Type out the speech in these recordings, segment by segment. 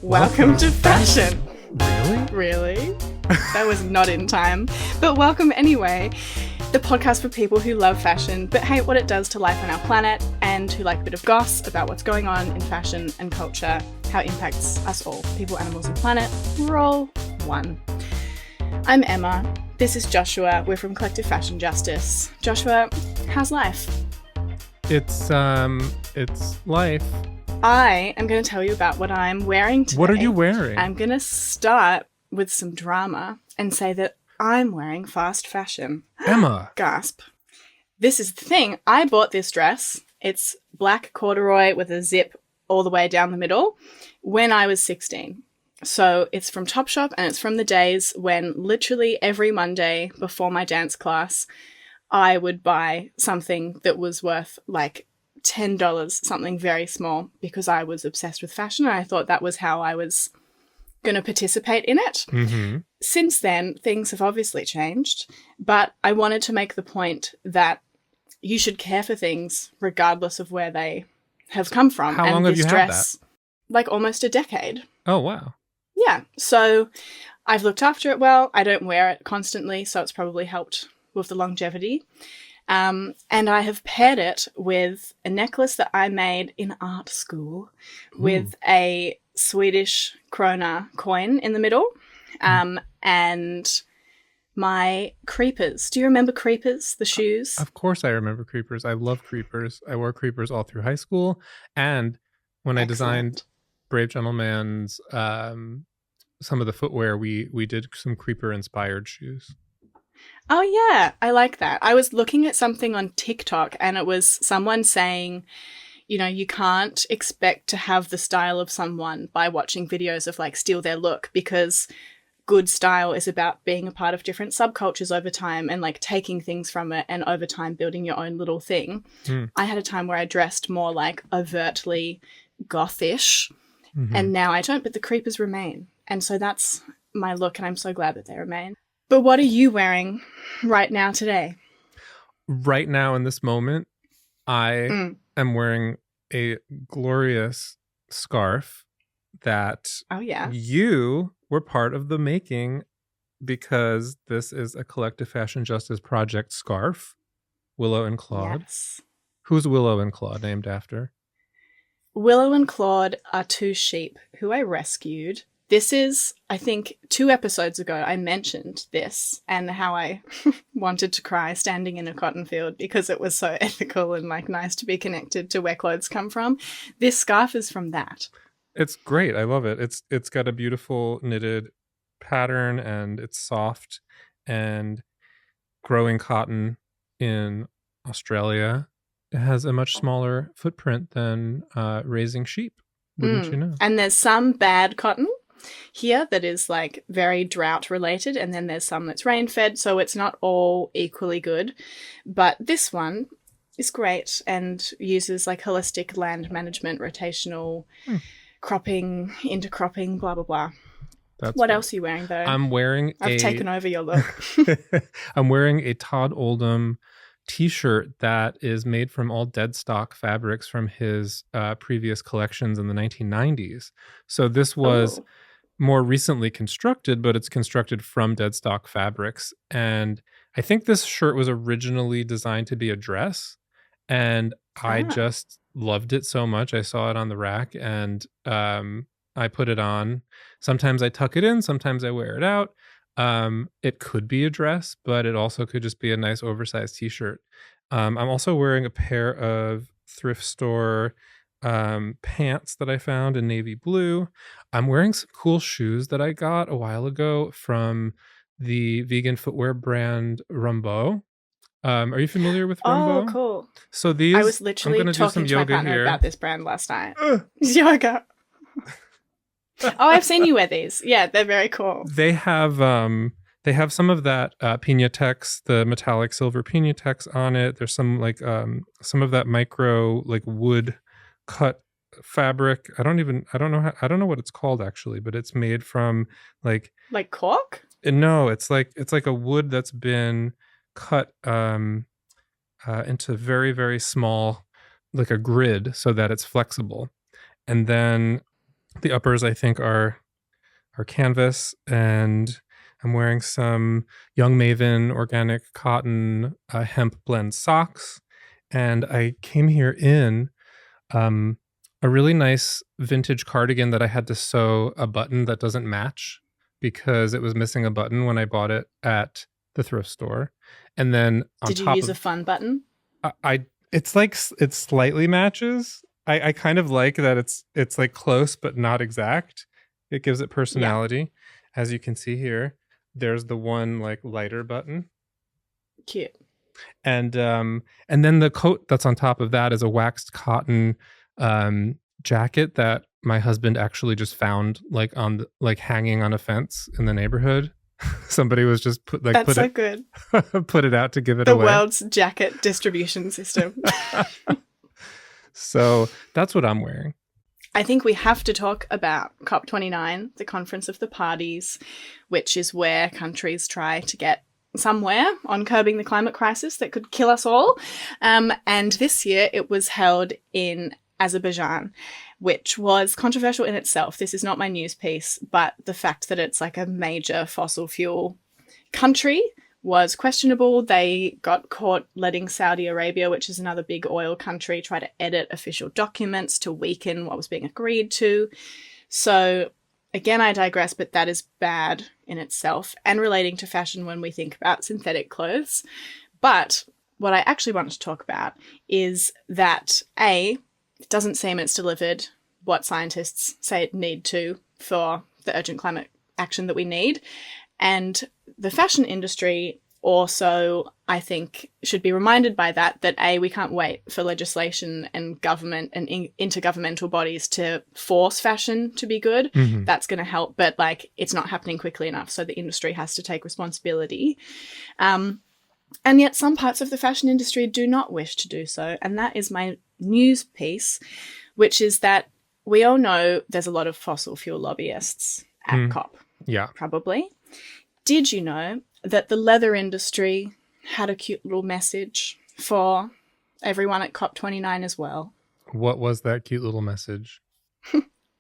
Welcome to fashion. Really? That was not in time. But welcome anyway. The podcast for people who love fashion but hate what it does to life on our planet and who like a bit of goss about what's going on in fashion and culture, how it impacts us all, people, animals and planet. We're all one. I'm Emma. This is Joshua. We're from Collective Fashion Justice. Joshua, how's life? It's life. I am going to tell you about what I'm wearing today. What are you wearing? I'm going to start with some drama and say that I'm wearing fast fashion. Emma. Gasp. This is the thing. I bought this dress. It's black corduroy with a zip all the way down the middle when I was 16. So it's from Topshop and it's from the days when literally every Monday before my dance class, I would buy something that was worth like $10, something very small, because I was obsessed with fashion and I thought that was how I was going to participate in it. Mm-hmm. Since then, things have obviously changed, but I wanted to make the point that you should care for things regardless of where they have come from. How long have you had that? Like almost a decade. Oh, wow. Yeah. So I've looked after it well. I don't wear it constantly, so it's probably helped with the longevity. And I have paired it with a necklace that I made in art school with a Swedish krona coin in the middle, and my creepers. Do you remember creepers, the shoes? Of course I remember creepers. I love creepers. I wore creepers all through high school. And when I designed Brave Gentleman's, some of the footwear, we did some creeper-inspired shoes. Oh, yeah. I like that. I was looking at something on TikTok and it was someone saying, you know, you can't expect to have the style of someone by watching videos of like steal their look, because good style is about being a part of different subcultures over time and like taking things from it and over time building your own little thing. I had a time where I dressed more like overtly gothish and now I don't, but the creepers remain. And so that's my look and I'm so glad that they remain. But what are you wearing right now today? Right now in this moment, I am wearing a glorious scarf that you were part of the making, because this is a Collective Fashion Justice Project scarf, Willow and Claude. Yes. Who's Willow and Claude named after? Willow and Claude are two sheep who I rescued. This is, I think, 2 episodes ago I mentioned this and how I wanted to cry standing in a cotton field because it was so ethical and like nice to be connected to where clothes come from. This scarf is from that. It's great. I love it. It's got a beautiful knitted pattern and it's soft, and growing cotton in Australia has a much smaller footprint than raising sheep. Wouldn't you know? And there's some bad cotton here that is like very drought related, and then there's some that's rain fed, so it's not all equally good. But this one is great and uses like holistic land management, rotational cropping, intercropping, blah blah blah. What else are you wearing though? I've taken over your look. I'm wearing a Todd Oldham t-shirt that is made from all dead stock fabrics from his previous collections in the 1990s. So this was more recently constructed, but it's constructed from dead stock fabrics. And I think this shirt was originally designed to be a dress, and I just loved it so much. I saw it on the rack and I put it on. Sometimes I tuck it in, sometimes I wear it out. It could be a dress, but it also could just be a nice oversized t-shirt. I'm also wearing a pair of thrift store pants that I found in navy blue. I'm wearing some cool shoes that I got a while ago from the vegan footwear brand Rumbo. Are you familiar with Rumbo? Oh, cool. So these, I was literally talking to my partner about this brand last night. Yoga. Oh, I've seen you wear these. Yeah, they're very cool. They have some of that Pinatex, the metallic silver Pinatex on it. There's some like some of that micro like wood cut fabric. I don't know what it's called actually, but it's made from like cork? No, it's like a wood that's been cut into very, very small, like a grid, so that it's flexible. And then The uppers, I think, are canvas, and I'm wearing some Young Maven organic cotton hemp blend socks. And I came here in um, a really nice vintage cardigan that I had to sew a button that doesn't match because it was missing a button when I bought it at the thrift store. And then on Did you top use a of fun button? I it's like it slightly matches. I kind of like that it's like close but not exact. It gives it Yeah. personality. As you can see here, there's the one like lighter button. Cute. And then the coat that's on top of that is a waxed cotton jacket that my husband actually just found like hanging on a fence in the neighborhood. Somebody was just put That's so it good. put it out to give it The away. world's jacket distribution system. So that's what I'm wearing. I think we have to talk about COP29, the Conference of the Parties, which is where countries try to get somewhere on curbing the climate crisis that could kill us all. And this year it was held in Azerbaijan, which was controversial in itself. This is not my news piece, but the fact that it's like a major fossil fuel country was questionable. They got caught letting Saudi Arabia, which is another big oil country, try to edit official documents to weaken what was being agreed to. So again, I digress, but that is bad in itself and relating to fashion when we think about synthetic clothes. But what I actually want to talk about is that it doesn't seem it's delivered what scientists say it need to for the urgent climate action that we need. And the fashion industry also, I think, should be reminded by that we can't wait for legislation and government and intergovernmental bodies to force fashion to be good. Mm-hmm. That's going to help, but it's not happening quickly enough. So the industry has to take responsibility. And yet some parts of the fashion industry do not wish to do so. And that is my news piece, which is that we all know there's a lot of fossil fuel lobbyists at COP. Yeah. Probably. Did you know that the leather industry had a cute little message for everyone at COP29 as well? What was that cute little message?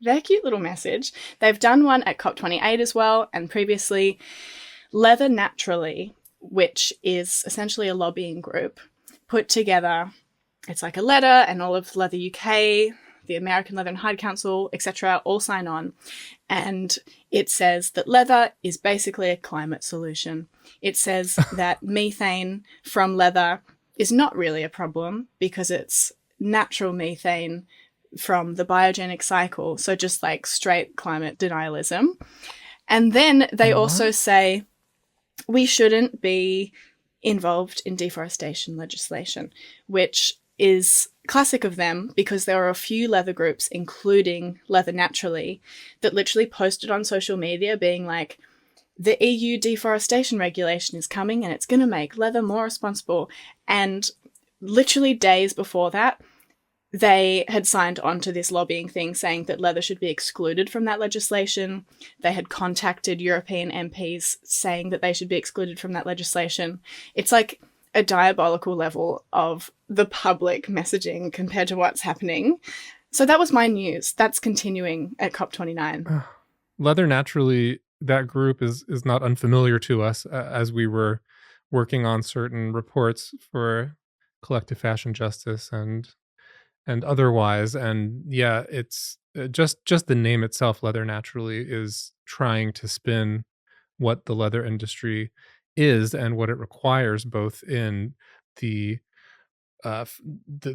Their cute little message. They've done one at COP28 as well, and previously Leather Naturally, which is essentially a lobbying group, put together, it's like a letter, and all of Leather UK, the American Leather and Hide Council, etc., all sign on. And it says that leather is basically a climate solution. It says that methane from leather is not really a problem because it's natural methane from the biogenic cycle. So just like straight climate denialism. And then they also say we shouldn't be involved in deforestation legislation, which is classic of them because there are a few leather groups, including Leather Naturally, that literally posted on social media being like, the EU deforestation regulation is coming and it's going to make leather more responsible. And literally days before that, they had signed on to this lobbying thing saying that leather should be excluded from that legislation. They had contacted European MPs saying that they should be excluded from that legislation. It's like a diabolical level of the public messaging compared to what's happening. So that was my news. That's continuing at COP29. Leather Naturally, that group is not unfamiliar to us as we were working on certain reports for collective fashion justice and otherwise. And yeah, it's just the name itself, Leather Naturally, is trying to spin what the leather industry is and what it requires, both in the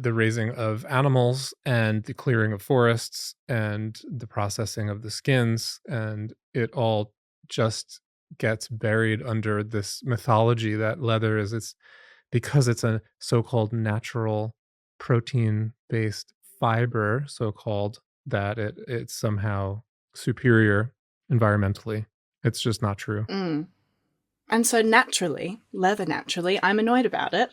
raising of animals and the clearing of forests and the processing of the skins, and it all just gets buried under this mythology that leather is because it's a so-called natural protein-based fiber, so-called, that it's somehow superior environmentally. It's just not true. And so Leather Naturally, I'm annoyed about it.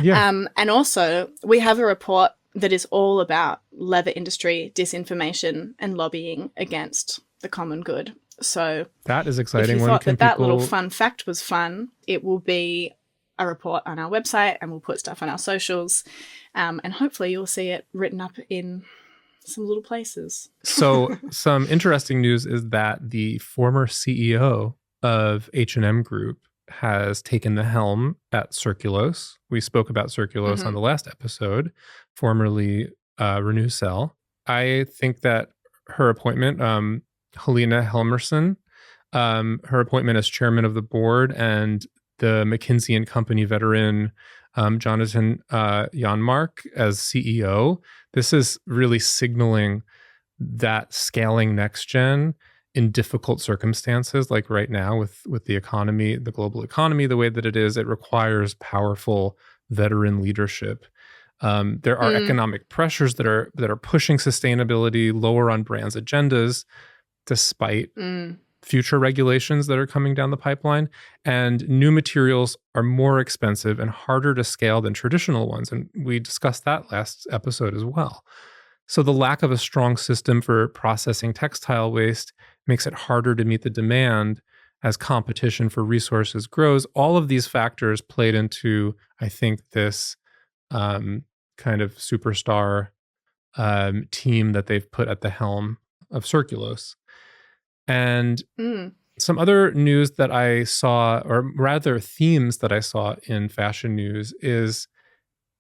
Yeah. And also, we have a report that is all about leather industry disinformation and lobbying against the common good. So that is exciting. If you thought that little fun fact was fun, it will be a report on our website and we'll put stuff on our socials. And hopefully you'll see it written up in some little places. So some interesting news is that the former CEO of H&M Group has taken the helm at Circulose. We spoke about Circulose on the last episode, formerly Renewcell. I think that her appointment, Helena Helmerson, her appointment as chairman of the board, and the McKinsey and Company veteran Jonathan Janmark as CEO, this is really signaling that scaling next gen in difficult circumstances, like right now with the economy, the global economy, the way that it is, it requires powerful veteran leadership. There are economic pressures that are pushing sustainability lower on brands' agendas, despite future regulations that are coming down the pipeline. And new materials are more expensive and harder to scale than traditional ones. And we discussed that last episode as well. So the lack of a strong system for processing textile waste makes it harder to meet the demand as competition for resources grows. All of these factors played into, I think, this kind of superstar team that they've put at the helm of Circulose. And some other news that I saw, or rather themes that I saw in fashion news, is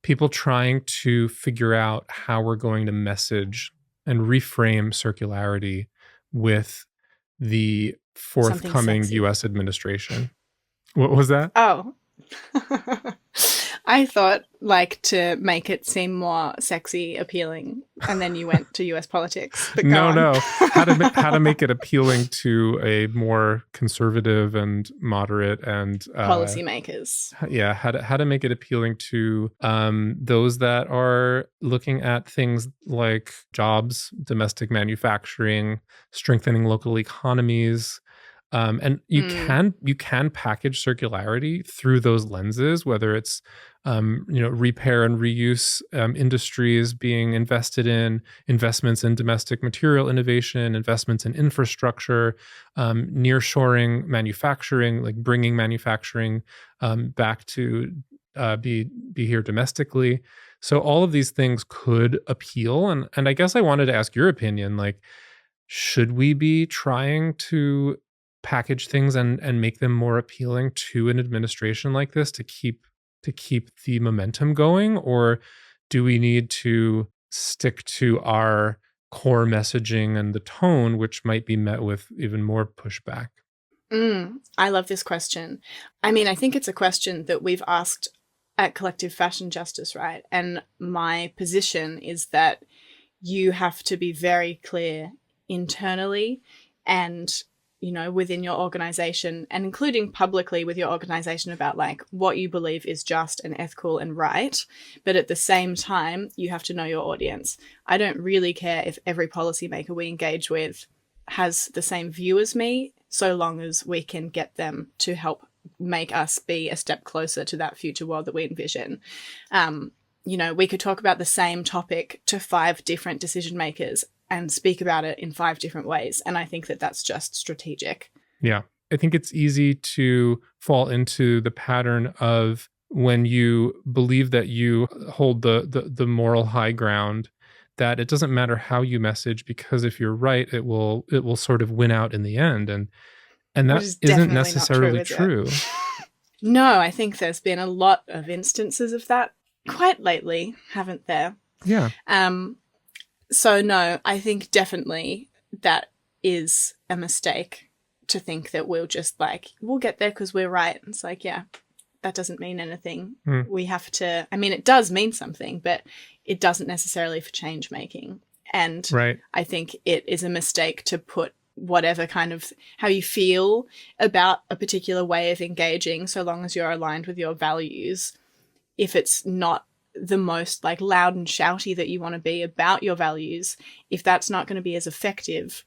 people trying to figure out how we're going to message and reframe circularity with the forthcoming U.S. administration. What was that? Oh. I thought, like, to make it seem more sexy, appealing, and then you went to US politics. But no. How to make it appealing to a more conservative and moderate and policymakers. Yeah, how to make it appealing to those that are looking at things like jobs, domestic manufacturing, strengthening local economies. And you can package circularity through those lenses, whether it's repair and reuse industries being invested in, investments in domestic material innovation, investments in infrastructure, nearshoring manufacturing, like bringing manufacturing back to be here domestically. So all of these things could appeal, and I guess I wanted to ask your opinion. Like, should we be trying to package things and make them more appealing to an administration like this to keep the momentum going, or do we need to stick to our core messaging and the tone, which might be met with even more pushback? I love this question. I mean, I think it's a question that we've asked at Collective Fashion Justice, right? And my position is that you have to be very clear internally and within your organization, and including publicly with your organization, about like what you believe is just and ethical and right. But at the same time, you have to know your audience. I don't really care if every policymaker we engage with has the same view as me, so long as we can get them to help make us be a step closer to that future world that we envision. We could talk about the same topic to 5 different decision makers and speak about it in 5 different ways. And I think that that's just strategic. Yeah. I think it's easy to fall into the pattern of when you believe that you hold the moral high ground, that it doesn't matter how you message, because if you're right, it will sort of win out in the end. And that isn't necessarily true. No, I think there's been a lot of instances of that quite lately, haven't there? Yeah. So no, I think definitely that is a mistake to think that we'll just we'll get there because we're right. It's like, yeah, that doesn't mean anything. We have to, I mean, it does mean something, but it doesn't necessarily for change making. And right. I think it is a mistake to put whatever kind of how you feel about a particular way of engaging, so long as you're aligned with your values, if it's not the most loud and shouty that you want to be about your values, if that's not going to be as effective,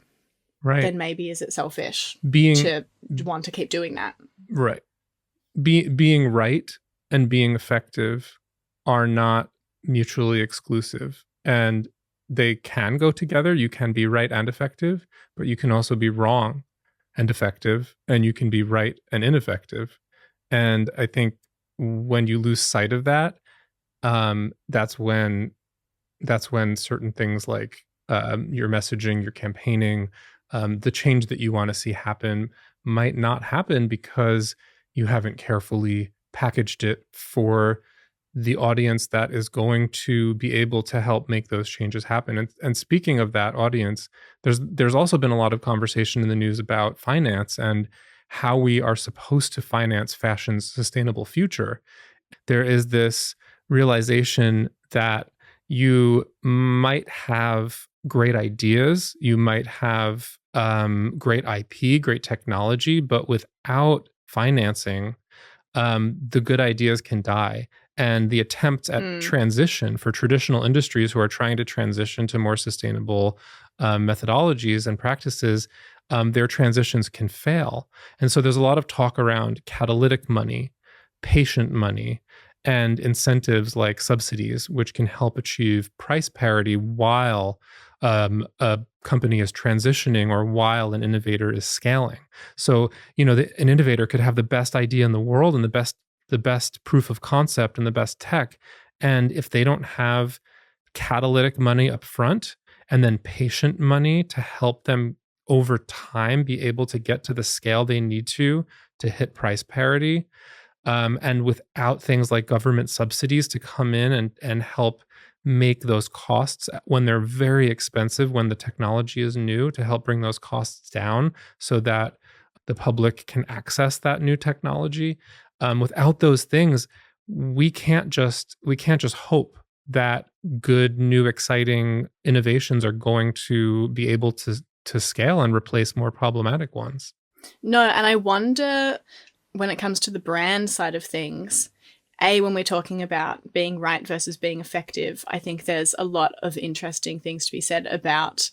right, then maybe is it selfish to want to keep doing that? Right. Being right and being effective are not mutually exclusive, and they can go together. You can be right and effective, but you can also be wrong and effective, and you can be right and ineffective. And I think when you lose sight of that, that's when certain things like your messaging, your campaigning, the change that you want to see happen might not happen because you haven't carefully packaged it for the audience that is going to be able to help make those changes happen. And speaking of that audience, there's also been a lot of conversation in the news about finance and how we are supposed to finance fashion's sustainable future. There is this realization that you might have great ideas, you might have great IP, great technology, but without financing, the good ideas can die. And the attempts at transition for traditional industries who are trying to transition to more sustainable methodologies and practices, their transitions can fail. And so there's a lot of talk around catalytic money, patient money, and incentives like subsidies, which can help achieve price parity while a company is transitioning or while an innovator is scaling. So, an innovator could have the best idea in the world and the best proof of concept and the best tech. And if they don't have catalytic money up front and then patient money to help them over time be able to get to the scale they need to hit price parity, and without things like government subsidies to come in and help make those costs when they're very expensive, when the technology is new, to help bring those costs down so that the public can access that new technology. Without those things, we can't just hope that good, new, exciting innovations are going to be able to scale and replace more problematic ones. No, and I wonder, when it comes to the brand side of things, when we're talking about being right versus being effective, I think there's a lot of interesting things to be said about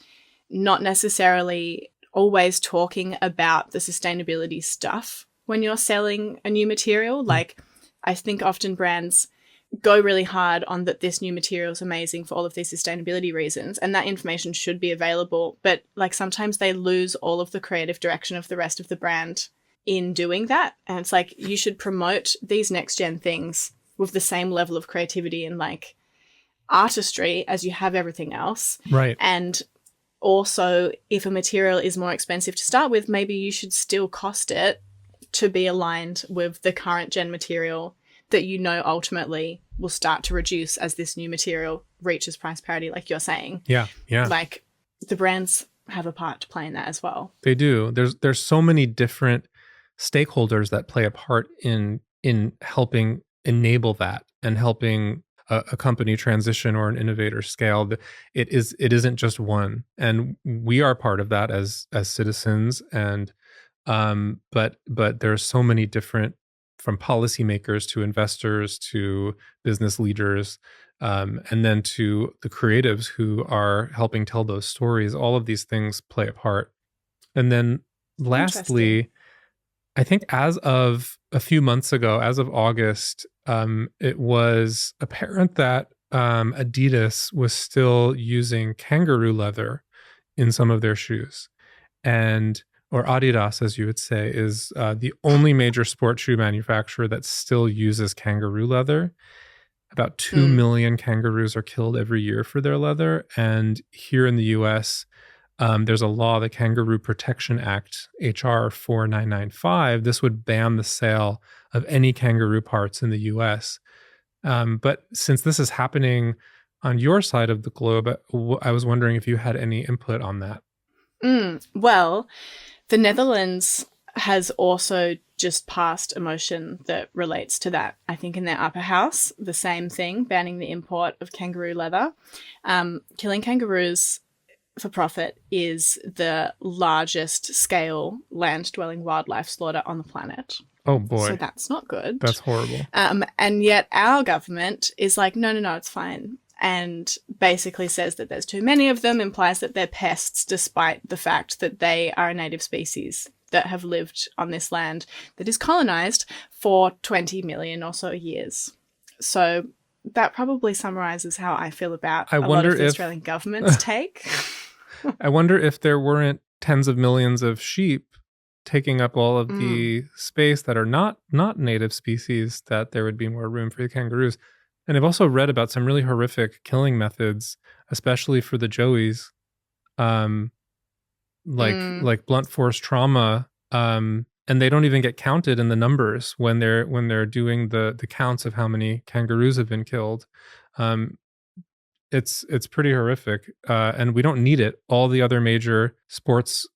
not necessarily always talking about the sustainability stuff when you're selling a new material. Like, I think often brands go really hard on that this new material is amazing for all of these sustainability reasons, and that information should be available. But like, sometimes they lose all of the creative direction of the rest of the brand in doing that. And it's like, you should promote these next gen things with the same level of creativity and like artistry as you have everything else. Right. And also, if a material is more expensive to start with, maybe you should still cost it to be aligned with the current gen material that ultimately will start to reduce as this new material reaches price parity, like you're saying. Yeah. Like, the brands have a part to play in that as well. They do. There's so many different stakeholders that play a part in helping enable that and helping a company transition or an innovator scale. It isn't just one, and we are part of that as citizens. And but there's so many different, from policymakers to investors to business leaders, and then to the creatives who are helping tell those stories. All of these things play a part. And then lastly, I think as of a few months ago, as of August, it was apparent that Adidas was still using kangaroo leather in some of their shoes. Or Adidas, as you would say, is the only major sport shoe manufacturer that still uses kangaroo leather. About 2 million kangaroos are killed every year for their leather. And here in the US, there's a law, the Kangaroo Protection Act, HR 4995. This would ban the sale of any kangaroo parts in the US. But since this is happening on your side of the globe, I was wondering if you had any input on that. Well, the Netherlands has also just passed a motion that relates to that. I think in their upper house, the same thing, banning the import of kangaroo leather. Killing kangaroos for profit is the largest scale land-dwelling wildlife slaughter on the planet. Oh boy. So that's not good. That's horrible. And yet our government is like, no, it's fine. And basically says that there's too many of them, implies that they're pests, despite the fact that they are a native species that have lived on this land that is colonized for 20 million or so years. So that probably summarizes how I feel about a lot of the Australian government's take. I wonder if there weren't tens of millions of sheep taking up all of the space that are not native species, that there would be more room for the kangaroos. And I've also read about some really horrific killing methods, especially for the joeys, um, like Mm. like blunt force trauma, and they don't even get counted in the numbers when they're doing the counts of how many kangaroos have been killed. Um, it's pretty horrific, and we don't need it. All the other major sports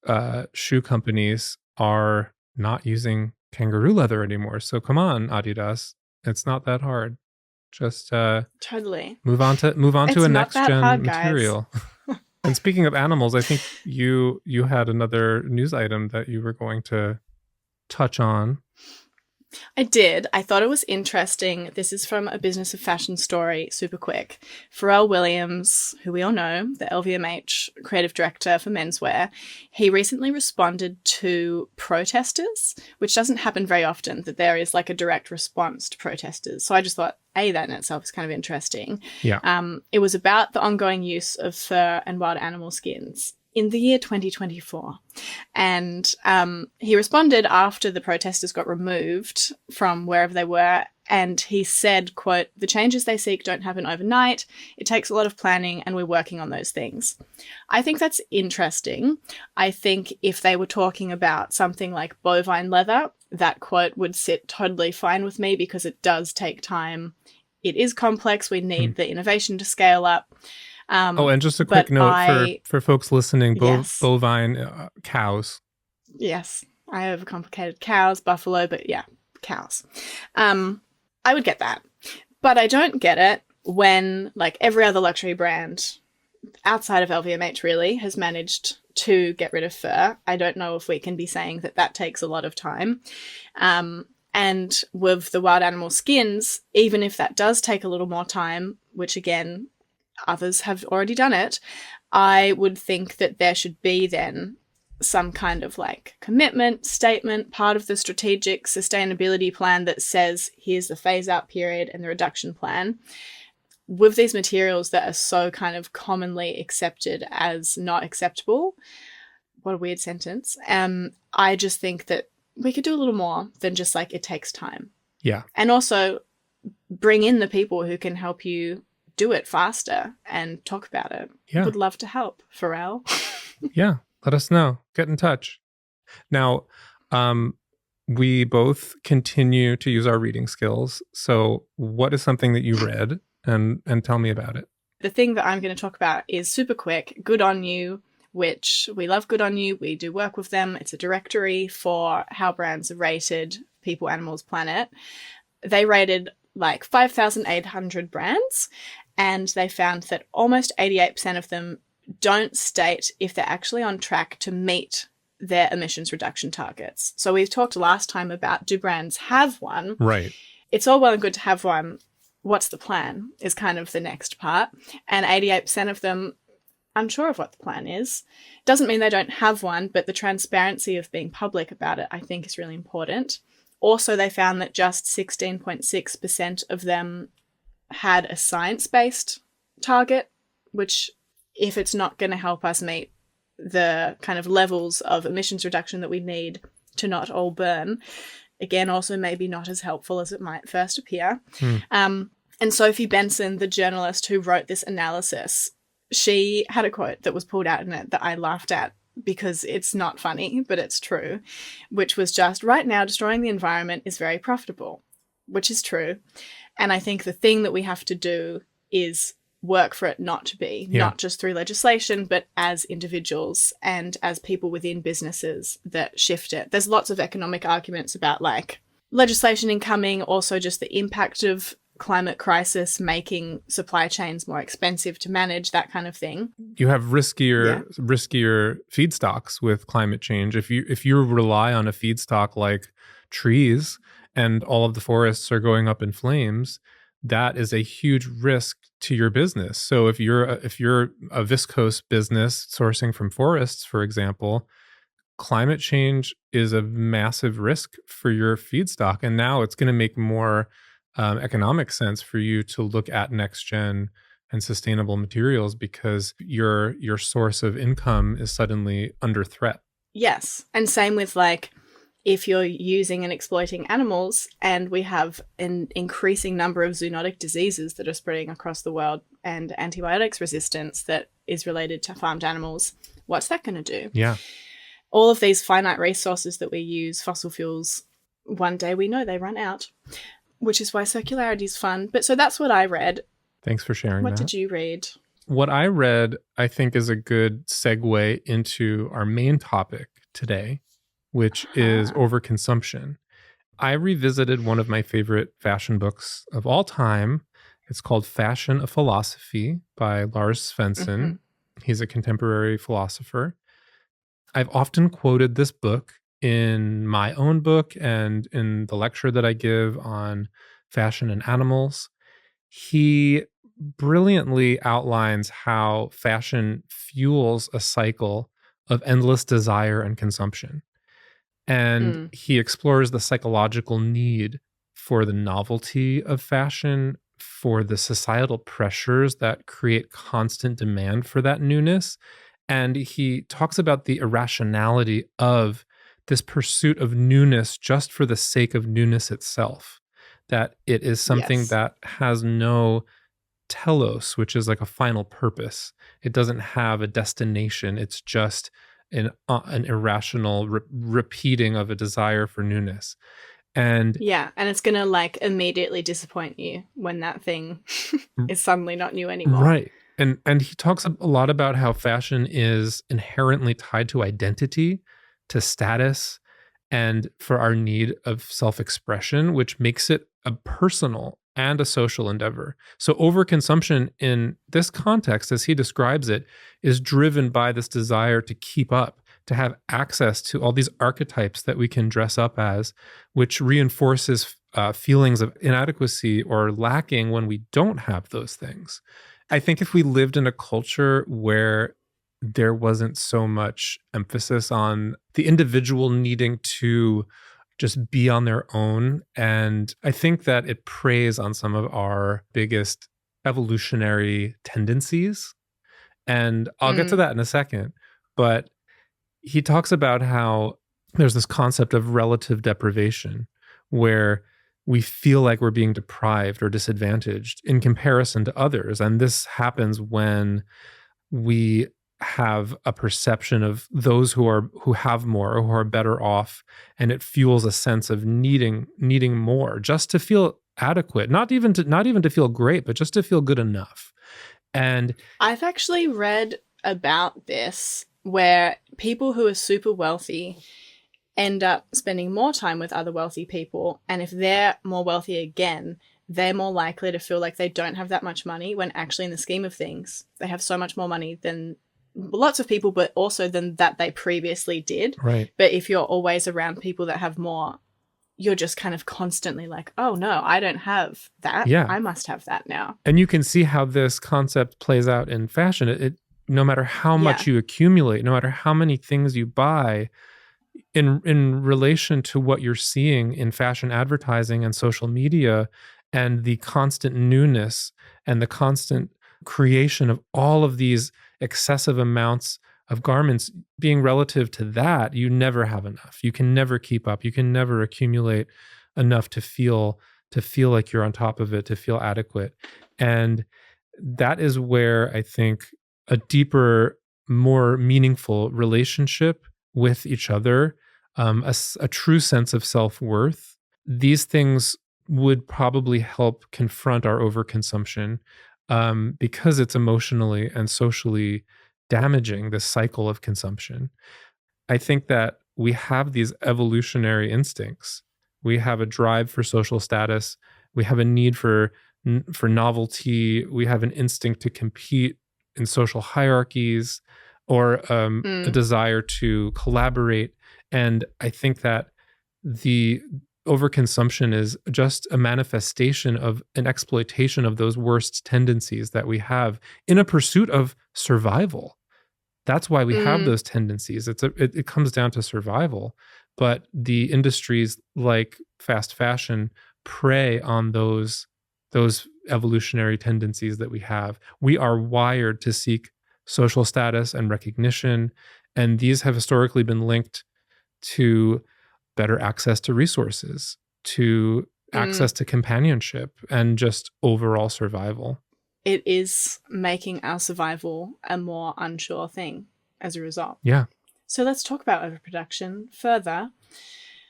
shoe companies are not using kangaroo leather anymore. So come on, Adidas, it's not that hard. Just Totally. move on to It's a not next that gen hard, guys. material. And speaking of animals, I think you had another news item that you were going to touch on. I did. I thought it was interesting. This is from a Business of Fashion story, super quick. Pharrell Williams, who we all know, the LVMH creative director for menswear, he recently responded to protesters, which doesn't happen very often, that there is like a direct response to protesters. So I just thought, that in itself is kind of interesting. Yeah. It was about the ongoing use of fur and wild animal skins in the year 2024. And he responded after the protesters got removed from wherever they were. And he said, quote, "The changes they seek don't happen overnight. It takes a lot of planning and we're working on those things." I think that's interesting. I think if they were talking about something like bovine leather, that quote would sit totally fine with me because it does take time. It is complex. We need the innovation to scale up. And just a quick note for folks listening, yes. bovine cows. Yes, I overcomplicated cows, buffalo, but yeah, cows. I would get that. But I don't get it when, like, every other luxury brand outside of LVMH really has managed to get rid of fur. I don't know if we can be saying that that takes a lot of time. And with the wild animal skins, even if that does take a little more time, which again, others have already done it, I would think that there should be then some kind of like commitment statement, part of the strategic sustainability plan that says here's the phase out period and the reduction plan. With these materials that are so kind of commonly accepted as not acceptable, what a weird sentence. I just think that we could do a little more than just like it takes time. Yeah. And also bring in the people who can help you do it faster and talk about it. Yeah. Would love to help, Pharrell. Yeah. Let us know. Get in touch. Now, we both continue to use our reading skills. So what is something that you read, and tell me about it? The thing that I'm going to talk about is super quick, Good On You, which we love Good On You. We do work with them. It's a directory for how brands are rated, people, animals, planet. They rated like 5,800 brands, and they found that almost 88% of them don't state if they're actually on track to meet their emissions reduction targets. So we've talked last time about, do brands have one? Right. It's all well and good to have one. What's the plan is kind of the next part. And 88% of them unsure of what the plan is. Doesn't mean they don't have one, but the transparency of being public about it, I think, is really important. Also, they found that just 16.6% of them had a science-based target, which, if it's not going to help us meet the kind of levels of emissions reduction that we need to not all burn, again, also maybe not as helpful as it might first appear. And Sophie Benson, the journalist who wrote this analysis, she had a quote that was pulled out in it that I laughed at because it's not funny, but it's true, which was just, right now, destroying the environment is very profitable, which is true. And I think the thing that we have to do is work for it not to be, not just through legislation, but as individuals and as people within businesses that shift it. There's lots of economic arguments about like legislation incoming, also just the impact of climate crisis making supply chains more expensive to manage, that kind of thing. You have riskier feedstocks with climate change. If you rely on a feedstock like trees and all of the forests are going up in flames, that is a huge risk to your business. So if you're a viscose business sourcing from forests, for example, climate change is a massive risk for your feedstock. And now it's going to make more economic sense for you to look at next gen and sustainable materials because your source of income is suddenly under threat. Yes. And same with like, if you're using and exploiting animals, and we have an increasing number of zoonotic diseases that are spreading across the world and antibiotics resistance that is related to farmed animals, what's that going to do? Yeah. All of these finite resources that we use, fossil fuels, one day we know they run out, which is why circularity is fun. But so that's what I read. Thanks for sharing What that. did you read? What I read, I think, is a good segue into our main topic today, which is overconsumption. I revisited one of my favorite fashion books of all time. It's called Fashion: A Philosophy by Lars Svendsen. He's a contemporary philosopher. I've often quoted this book in my own book and in the lecture that I give on fashion and animals. He brilliantly outlines how fashion fuels a cycle of endless desire and consumption. And he explores the psychological need for the novelty of fashion, for the societal pressures that create constant demand for that newness. And he talks about the irrationality of this pursuit of newness just for the sake of newness itself, that it is something that has no telos, which is like a final purpose. It doesn't have a destination. It's just an irrational repeating of a desire for newness. And and it's going to like immediately disappoint you when that thing is suddenly not new anymore. Right. And he talks a lot about how fashion is inherently tied to identity, to status, and for our need of self-expression, which makes it a personal and a social endeavor. So overconsumption in this context, as he describes it, is driven by this desire to keep up, to have access to all these archetypes that we can dress up as, which reinforces feelings of inadequacy or lacking when we don't have those things. I think if we lived in a culture where there wasn't so much emphasis on the individual needing to just be on their own, and I think that it preys on some of our biggest evolutionary tendencies. And I'll get to that in a second. But he talks about how there's this concept of relative deprivation where we feel like we're being deprived or disadvantaged in comparison to others. And this happens when we have a perception of those who have more or who are better off, and it fuels a sense of needing more just to feel adequate, not even to feel great, but just to feel good enough. And I've actually read about this where people who are super wealthy end up spending more time with other wealthy people, and if they're more wealthy again, they're more likely to feel like they don't have that much money, when actually in the scheme of things they have so much more money than lots of people, but also than that they previously did. Right. But if you're always around people that have more, you're just kind of constantly like, oh no, I don't have that. Yeah. I must have that now. And you can see how this concept plays out in fashion. It no matter how much you accumulate, no matter how many things you buy, in relation to what you're seeing in fashion advertising and social media, and the constant newness and the constant creation of all of these excessive amounts of garments, being relative to that, you never have enough. You can never keep up. You can never accumulate enough to feel like you're on top of it, to feel adequate. And that is where I think a deeper, more meaningful relationship with each other, a true sense of self-worth, these things would probably help confront our overconsumption, because it's emotionally and socially damaging, this cycle of consumption. I think that we have these evolutionary instincts. We have a drive for social status. We have a need for novelty. We have an instinct to compete in social hierarchies, or a desire to collaborate. And I think that the overconsumption is just a manifestation of an exploitation of those worst tendencies that we have in a pursuit of survival. That's why we have those tendencies. It comes down to survival. But the industries like fast fashion prey on those evolutionary tendencies that we have. We are wired to seek social status and recognition, and these have historically been linked to better access to resources, to access to companionship, and just overall survival. It is making our survival a more unsure thing. as a result. Yeah. So let's talk about overproduction further.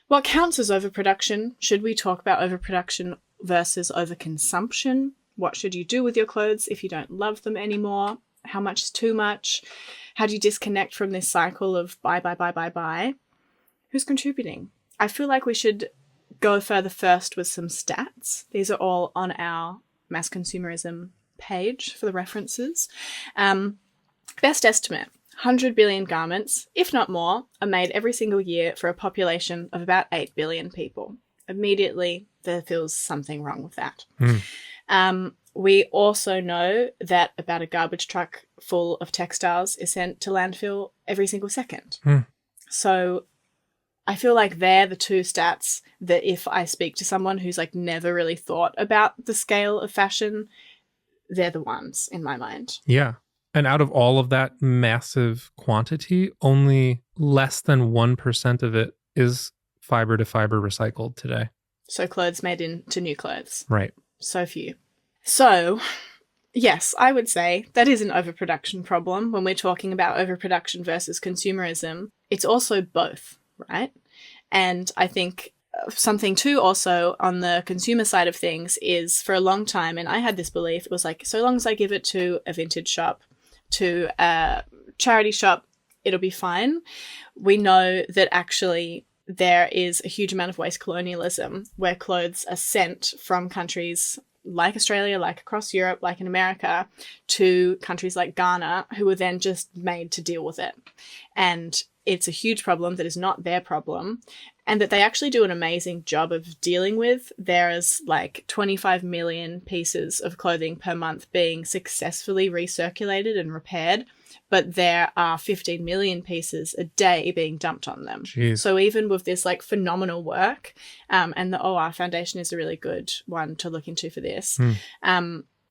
What counts as overproduction? Should we talk about overproduction versus overconsumption? What should you do with your clothes if you don't love them anymore? How much is too much? How do you disconnect from this cycle of buy, buy, buy, buy, buy? Who's contributing? I feel like we should go further first with some stats. These are all on our mass consumerism page for the references. Best estimate, 100 billion garments, if not more, are made every single year for a population of about 8 billion people. Immediately, there feels something wrong with that. We also know that about a garbage truck full of textiles is sent to landfill every single second. So I feel like they're the two stats that if I speak to someone who's like never really thought about the scale of fashion, they're the ones in my mind. Yeah. And out of all of that massive quantity, only less than 1% of it is fiber to fiber recycled today. So clothes made into new clothes. Right. So few. So, yes, I would say that is an overproduction problem when we're talking about overproduction versus consumerism. It's also both, right? And I think something too also on the consumer side of things is for a long time, and I had this belief, it was like, so long as I give it to a vintage shop, to a charity shop, it'll be fine. We know that actually there is a huge amount of waste colonialism where clothes are sent from countries like Australia, like across Europe, like in America, to countries like Ghana, who are then just made to deal with it. And it's a huge problem that is not their problem, and that they actually do an amazing job of dealing with. There's like 25 million pieces of clothing per month being successfully recirculated and repaired, but there are 15 million pieces a day being dumped on them. Jeez. So even with this like phenomenal work, and the OR Foundation is a really good one to look into for this,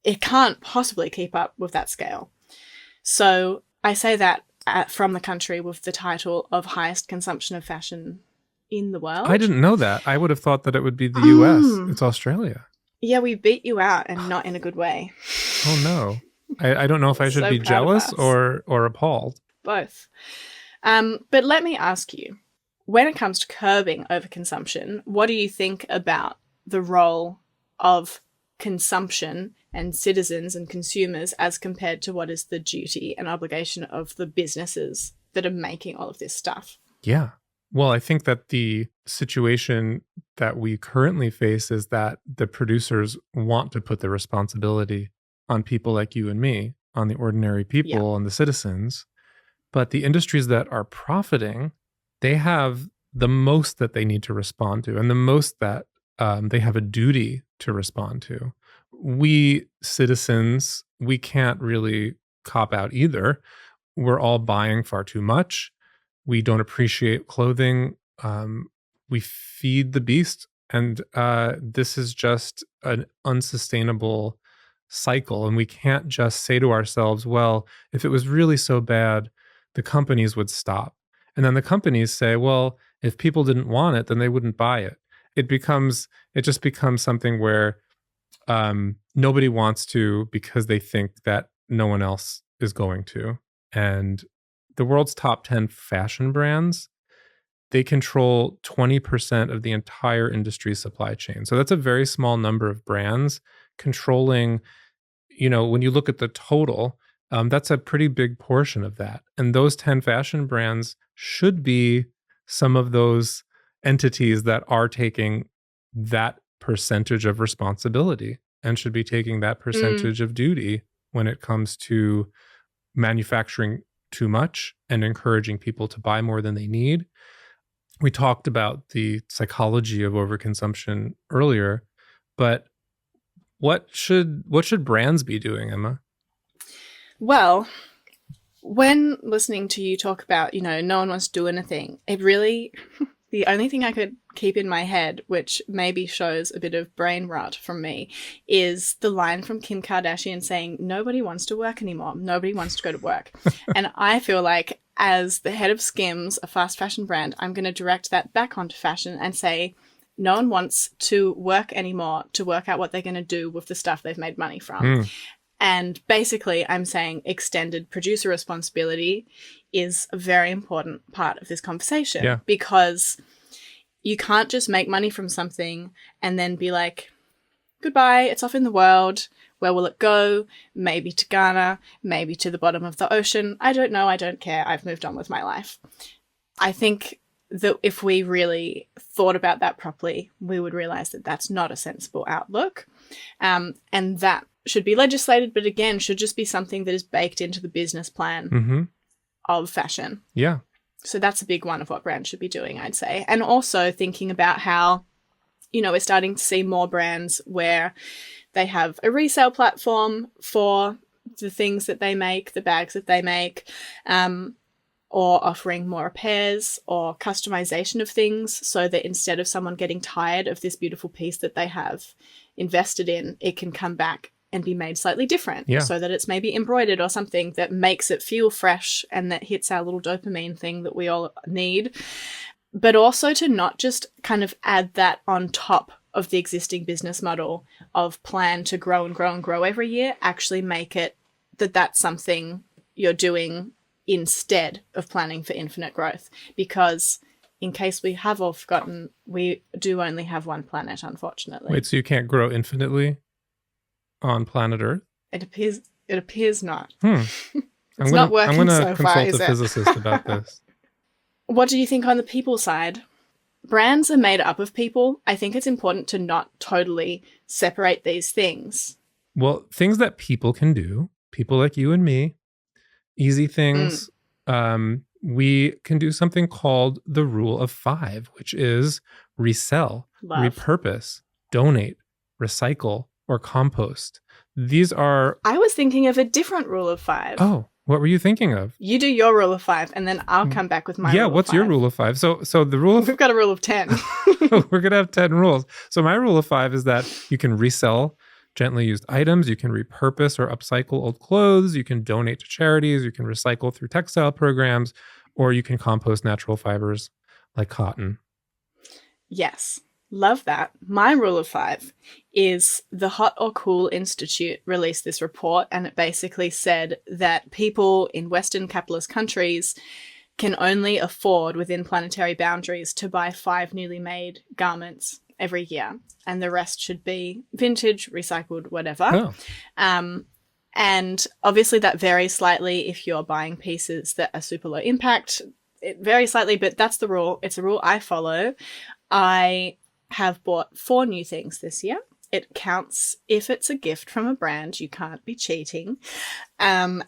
it can't possibly keep up with that scale. So I say that from the country with the title of highest consumption of fashion in the world. I didn't know that. I would have thought that it would be the US. It's Australia. Yeah, we beat you out, and not in a good way. Oh, no. I don't know if I should So be proud of jealous us. or appalled. Both. But let me ask you, when it comes to curbing overconsumption, what do you think about the role of consumption and citizens and consumers as compared to what is the duty and obligation of the businesses that are making all of this stuff? Yeah. Well, I think that the situation that we currently face is that the producers want to put the responsibility on people like you and me, on the ordinary people and the citizens. But the industries that are profiting, they have the most that they need to respond to, and the most that they have a duty to respond to. We citizens, we can't really cop out either. We're all buying far too much. We don't appreciate clothing. We feed the beast. And this is just an unsustainable cycle. And we can't just say to ourselves, well, if it was really so bad, the companies would stop. And then the companies say, well, if people didn't want it, then they wouldn't buy it. It just becomes something where nobody wants to because they think that no one else is going to. And the world's top 10 fashion brands, they control 20% of the entire industry supply chain. So that's a very small number of brands controlling, when you look at the total, that's a pretty big portion of that. And those 10 fashion brands should be some of those entities that are taking that percentage of responsibility and should be taking that percentage of duty when it comes to manufacturing too much and encouraging people to buy more than they need. We talked about the psychology of overconsumption earlier, but what should brands be doing, Emma? Well, when listening to you talk about, no one wants to do anything, it really, the only thing I could keep in my head, which maybe shows a bit of brain rot from me, is the line from Kim Kardashian saying, nobody wants to work anymore. Nobody wants to go to work. And I feel like as the head of Skims, a fast fashion brand, I'm going to direct that back onto fashion and say, no one wants to work anymore to work out what they're going to do with the stuff they've made money from. And basically, I'm saying extended producer responsibility is a very important part of this conversation because you can't just make money from something and then be like, goodbye, it's off in the world. Where will it go? Maybe to Ghana, maybe to the bottom of the ocean. I don't know. I don't care. I've moved on with my life. I think that if we really thought about that properly, we would realize that that's not a sensible outlook. And that should be legislated, but again, should just be something that is baked into the business plan of fashion. Yeah. So that's a big one of what brands should be doing, I'd say. And also thinking about how, we're starting to see more brands where they have a resale platform for the things that they make, the bags that they make, or offering more repairs or customization of things so that instead of someone getting tired of this beautiful piece that they have invested in, it can come back and be made slightly different so that it's maybe embroidered or something that makes it feel fresh and that hits our little dopamine thing that we all need. But also to not just kind of add that on top of the existing business model of plan to grow and grow and grow every year, actually make it that that's something you're doing instead of planning for infinite growth. Because in case we have all forgotten, we do only have one planet, unfortunately. Wait, so you can't grow infinitely on planet Earth? It appears not. It's not working I'm so going to far, consult is a it? physicist about this. What do you think on the people side? Brands are made up of people. I think it's important to not totally separate these things. Well, things that people can do, people like you and me, easy things. We can do something called the rule of 5, which is resell, repurpose, donate, recycle, or compost. These are... I was thinking of a different rule of 5. Oh, what were you thinking of? You do your rule of 5, and then I'll come back with my rule of 5. What's your rule of 5? So the rule of... We've got a rule of 10. We're going to have 10 rules. So my rule of 5 is that you can resell gently used items, you can repurpose or upcycle old clothes, you can donate to charities, you can recycle through textile programs, or you can compost natural fibers like cotton. Yes. Love that. My rule of 5 is the Hot or Cool Institute released this report, and it basically said that people in Western capitalist countries can only afford within planetary boundaries to buy 5 newly made garments every year, and the rest should be vintage, recycled, whatever. And obviously that varies slightly if you're buying pieces that are super low impact. It varies slightly, but that's the rule. It's a rule I follow. I have bought 4 new things this year. It counts if it's a gift from a brand. You can't be cheating. And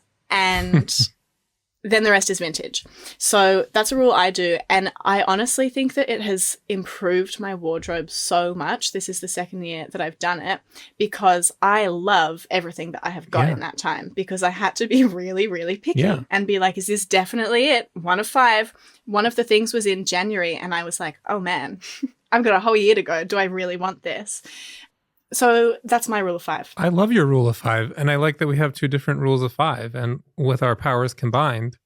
then the rest is vintage. So that's a rule I do. And I honestly think that it has improved my wardrobe so much. This is the 2nd year that I've done it because I love everything that I have got in that time, because I had to be really, really picky and be like, is this definitely it? 1 of 5. One of the things was in January and I was like, oh man, I've got a whole year to go. Do I really want this? So that's my rule of 5. I love your rule of 5. And I like that we have 2 different rules of 5. And with our powers combined,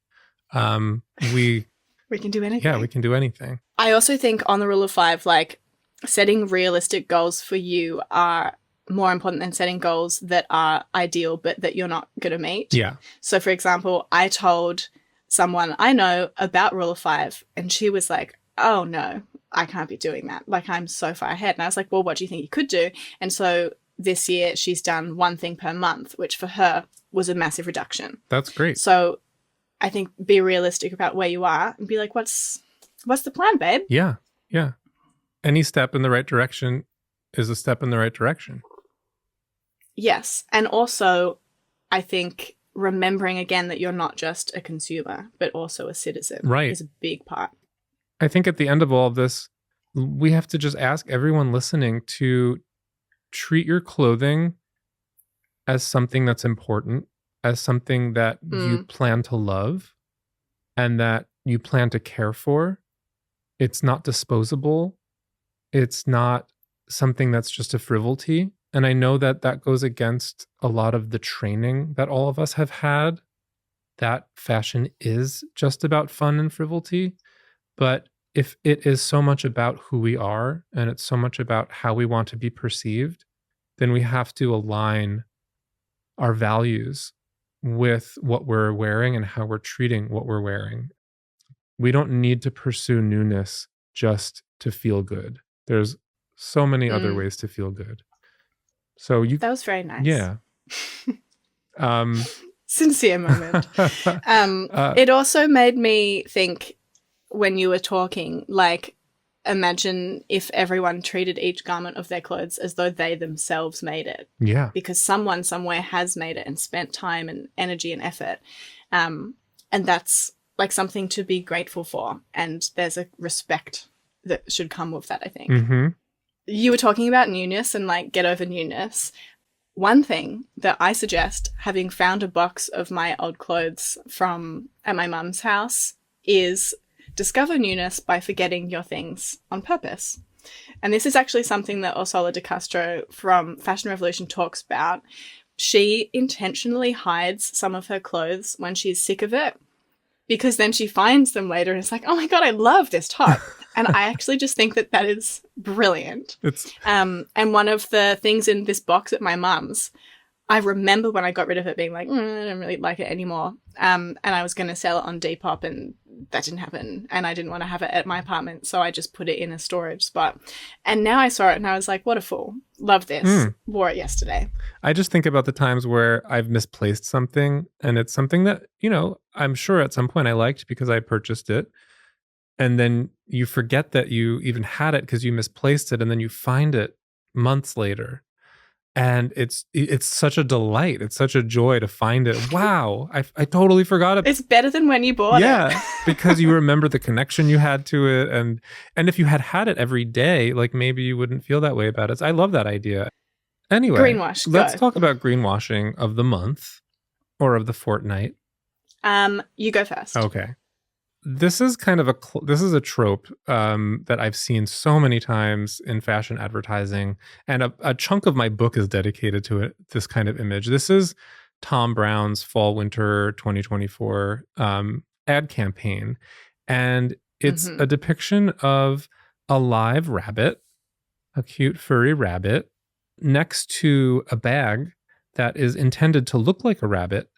we can do anything. Yeah, we can do anything. I also think on the rule of 5, like setting realistic goals for you are more important than setting goals that are ideal but that you're not going to meet. Yeah. So for example, I told someone I know about rule of 5 and she was like, oh no, I can't be doing that. Like, I'm so far ahead. And I was like, well, what do you think you could do? And so this year she's done 1 thing per month, which for her was a massive reduction. That's great. So I think be realistic about where you are and be like, what's the plan, babe? Yeah. Yeah. Any step in the right direction is a step in the right direction. Yes. And also, I think remembering again that you're not just a consumer, but also a citizen is a big part. I think at the end of all of this, we have to just ask everyone listening to treat your clothing as something that's important, as something that you plan to love and that you plan to care for. It's not disposable. It's not something that's just a frivolity. And I know that that goes against a lot of the training that all of us have had, that fashion is just about fun and frivolity. But if it is so much about who we are and it's so much about how we want to be perceived, then we have to align our values with what we're wearing and how we're treating what we're wearing. We don't need to pursue newness just to feel good. There's so many other ways to feel good. So that was very nice. Yeah. Sincere moment. It also made me think when you were talking, like, imagine if everyone treated each garment of their clothes as though they themselves made it. Yeah. Because someone somewhere has made it and spent time and energy and effort. And that's like something to be grateful for. And there's a respect that should come with that, I think. Mm-hmm. You were talking about newness and like get over newness. One thing that I suggest, having found a box of my old clothes at my mum's house, is discover newness by forgetting your things on purpose. And this is actually something that Ursula de Castro from Fashion Revolution talks about. She intentionally hides some of her clothes when she's sick of it, because then she finds them later and it's like, oh my God, I love this top. And I actually just think that that is brilliant. And one of the things in this box at my mum's, I remember when I got rid of it being like, I don't really like it anymore. And I was going to sell it on Depop, and that didn't happen. And I didn't want to have it at my apartment, so I just put it in a storage spot. And now I saw it and I was like, what a fool. Love this. Wore it yesterday. I just think about the times where I've misplaced something, and it's something that, I'm sure at some point I liked because I purchased it. And then you forget that you even had it because you misplaced it, and then you find it months later. And it's such a delight. It's such a joy to find it. Wow, I totally forgot it. It's better than when you bought it. Yeah, because you remember the connection you had to it. And if you had it every day, like maybe you wouldn't feel that way about it. So I love that idea. Anyway, greenwash. Let's talk about greenwashing of the month or of the fortnight. You go first. Okay. This is kind of a trope that I've seen so many times in fashion advertising, and a chunk of my book is dedicated to it. This kind of image. This is Thom Browne's Fall Winter 2024 ad campaign, and it's a depiction of a live rabbit, a cute furry rabbit, next to a bag that is intended to look like a rabbit,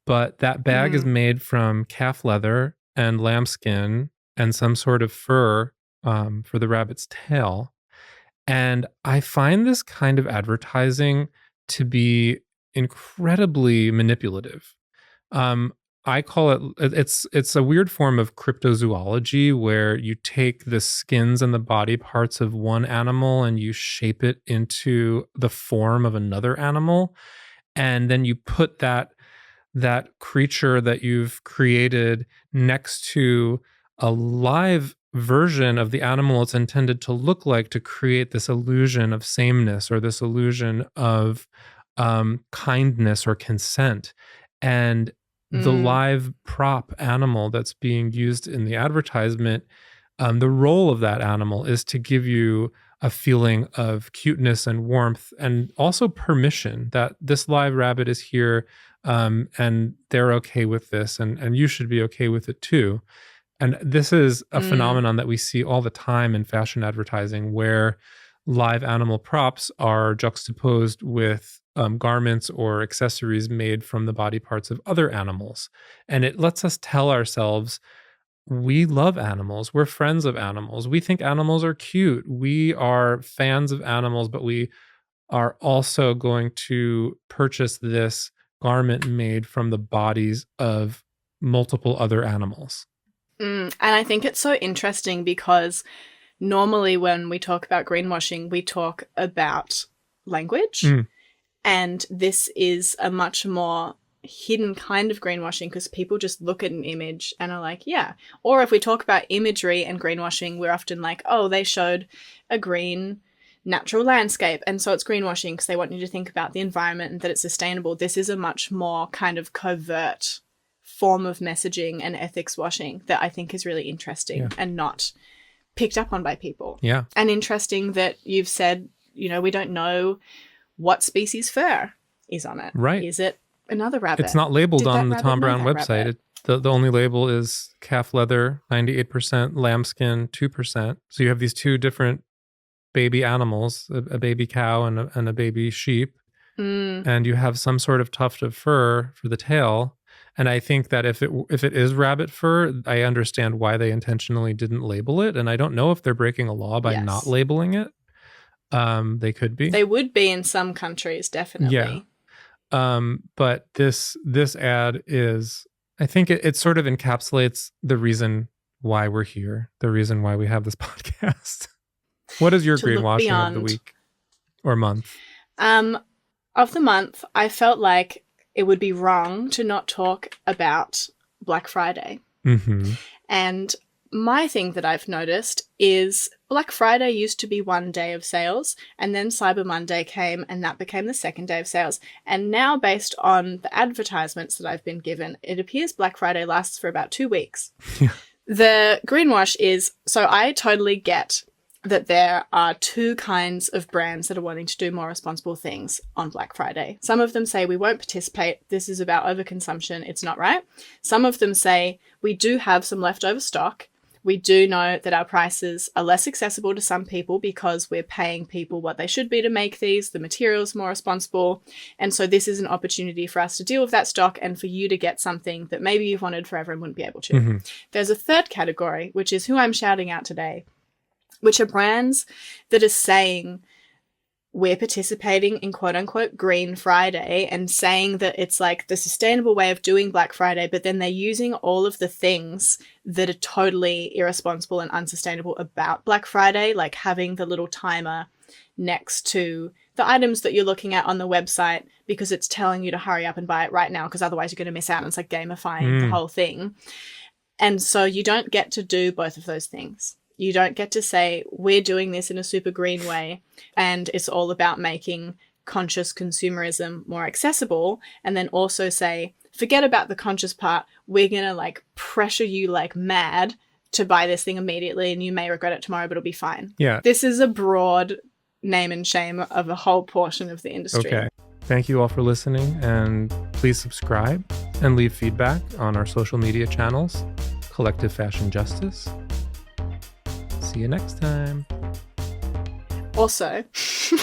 but that bag is made from calf leather and lambskin and some sort of fur for the rabbit's tail. And I find this kind of advertising to be incredibly manipulative. I call it's a weird form of cryptozoology where you take the skins and the body parts of one animal and you shape it into the form of another animal. And then you put that creature that you've created next to a live version of the animal it's intended to look like, to create this illusion of sameness or this illusion of kindness or consent. And the live prop animal that's being used in the advertisement, the role of that animal is to give you a feeling of cuteness and warmth, and also permission that this live rabbit is here, and they're okay with this, and you should be okay with it too. And this is a phenomenon that we see all the time in fashion advertising, where live animal props are juxtaposed with garments or accessories made from the body parts of other animals. And it lets us tell ourselves, we love animals. We're friends of animals. We think animals are cute. We are fans of animals, but we are also going to purchase this garment made from the bodies of multiple other animals. And I think it's so interesting because normally when we talk about greenwashing, we talk about language. And this is a much more hidden kind of greenwashing because people just look at an image and are like, yeah. Or if we talk about imagery and greenwashing, we're often like, oh, they showed a green natural landscape, and so it's greenwashing because they want you to think about the environment and that it's sustainable. This is a much more kind of covert form of messaging and ethics washing that I think is really interesting and not picked up on by people. Yeah. And interesting that you've said, we don't know what species fur is on it. Right. Is it another rabbit? It's not labeled on the Thom Browne website. The only label is calf leather, 98%, lambskin, 2%. So you have these two different baby animals, a baby cow and a baby sheep. and you have some sort of tuft of fur for the tail. And I think that if it is rabbit fur, I understand why they intentionally didn't label it. And I don't know if they're breaking a law by not labeling it. They could be. They would be in some countries, definitely. Yeah. But this ad is, I think it sort of encapsulates the reason why we're here, the reason why we have this podcast. What is your greenwashing of the week or month? Of the month, I felt like it would be wrong to not talk about Black Friday. Mm-hmm. And my thing that I've noticed is Black Friday used to be one day of sales, and then Cyber Monday came and that became the second day of sales. And now, based on the advertisements that I've been given, it appears Black Friday lasts for about 2 weeks. Yeah. The greenwash is, so I totally get that there are two kinds of brands that are wanting to do more responsible things on Black Friday. Some of them say we won't participate. This is about overconsumption. It's not right. Some of them say we do have some leftover stock. We do know that our prices are less accessible to some people because we're paying people what they should be to make these. The material's more responsible. And so this is an opportunity for us to deal with that stock and for you to get something that maybe you've wanted forever and wouldn't be able to. Mm-hmm. There's a third category, which is who I'm shouting out today, which are brands that are saying we're participating in quote-unquote Green Friday and saying that it's like the sustainable way of doing Black Friday, but then they're using all of the things that are totally irresponsible and unsustainable about Black Friday, like having the little timer next to the items that you're looking at on the website because it's telling you to hurry up and buy it right now because otherwise you're going to miss out, and it's like gamifying the whole thing. And so you don't get to do both of those things. You don't get to say, we're doing this in a super green way, and it's all about making conscious consumerism more accessible, and then also say, forget about the conscious part. We're going to like pressure you like mad to buy this thing immediately, and you may regret it tomorrow, but it'll be fine. Yeah. This is a broad name and shame of a whole portion of the industry. Okay. Thank you all for listening, and please subscribe and leave feedback on our social media channels, Collective Fashion Justice. See you next time. Also. See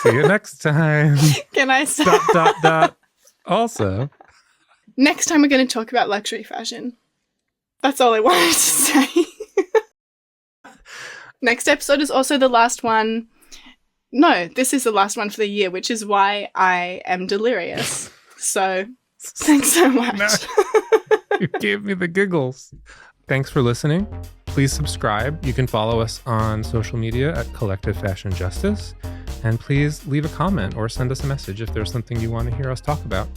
you next time. Can I say? ... Also. Next time we're going to talk about luxury fashion. That's all I wanted to say. Next episode is also the last one. No, this is the last one for the year, which is why I am delirious. So, thanks so much. No. You gave me the giggles. Thanks for listening. Please subscribe. You can follow us on social media at Collective Fashion Justice. And please leave a comment or send us a message if there's something you want to hear us talk about.